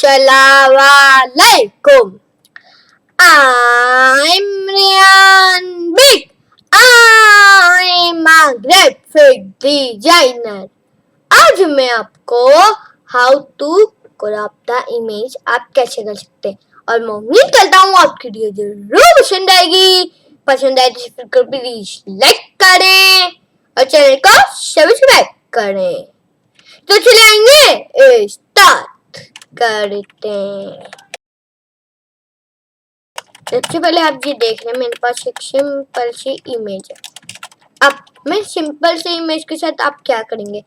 Assalamualaikum. I'm Rayyan Big. I'm a graphic designer. आज मैं आपको how to crop the image आप कैसे कर सकते हैं और मैं उम्मीद करता हूँ आपकी वीडियो जरूर पसंद आएगी। पसंद आए तो प्लीज लाइक करें और चैनल को सब्सक्राइब करें। तो चलेंगे स्टार्ट करते हैं। सबसे पहले आप ये देख रहे हैं मेरे पास एक सिंपल सी इमेज है। अब मैं सिंपल से इमेज के साथ आप क्या करेंगे,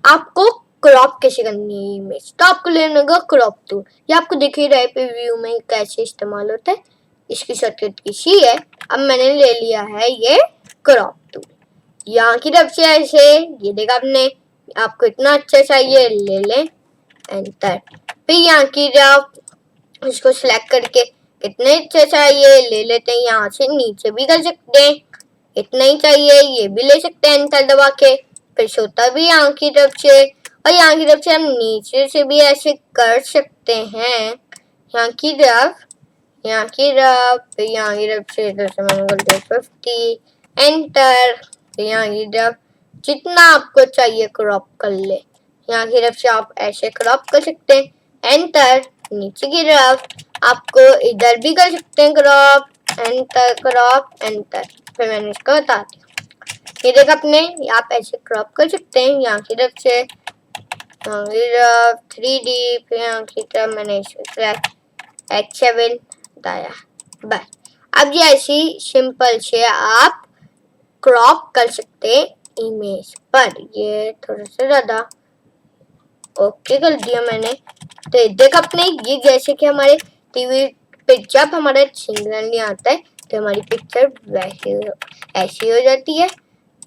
आपको क्रॉप कैसे करनी है इमेज, तो आपको लेना होगा क्रॉप टूल। ये आपको दिख ही रहा है प्रीव्यू में कैसे इस्तेमाल होता है। इसकी शॉर्टकट किसी है। अब मैंने ले लिया है ये क्रॉप टूल। यहाँ की तरफ से ऐसे ये देखा आपने, आपको इतना अच्छा चाहिए ले लें, एंटर। फिर यहाँ की तरफ इसको सिलेक्ट करके कितने अच्छे चाहिए ले लेते हैं। यहाँ से नीचे भी कर सकते हैं, इतना ही चाहिए ये भी ले सकते हैं एंटर दबा के। फिर छोटा भी यहाँ की तरफ से, और यहाँ की तरफ से हम नीचे से भी ऐसे कर सकते हैं। यहाँ की तरफ, यहाँ की तरफ, फिर यहाँ की तरफ से 50 एंटर। फिर यहाँ की तरफ जितना आपको चाहिए क्रॉप कर ले। यहाँ की तरफ से आप ऐसे क्रॉप कर सकते हैं, एंटर। नीचे की तरफ आपको इधर भी कर सकते हैं क्रॉप, एंटर, क्रॉप, एंटर। फिर मैंने इसको बता दिया। ये देख अपने आप ऐसे क्रॉप कर सकते हैं। यहाँ की तरफ से 3D, फिर यहाँ की तरफ मैंने H7 बताया। बस अब ये ऐसी सिंपल से आप क्रॉप कर सकते हैं इमेज पर। ये थोड़ा सा ज्यादा ओके कर दिया मैंने। तो देख अपने ये जैसे कि हमारे टीवी पे जब हमारा सिग्नल आता है तो हमारी पिक्चर वैसे ऐसी हो जाती है।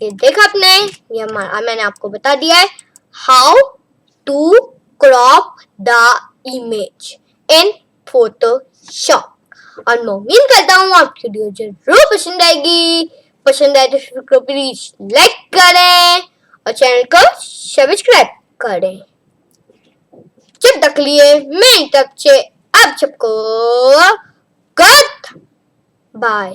ये देख अपने ये मैंने आपको बता दिया है how to crop the image in Photoshop. और मैं उम्मीद करता हूँ आपकी वीडियो जरूर पसंद आएगी। पसंद आए तो प्लीज लाइक करें और चैनल को सब्सक्राइब करें। जब तक लिए मैं तब से आप सबको गुड बाय।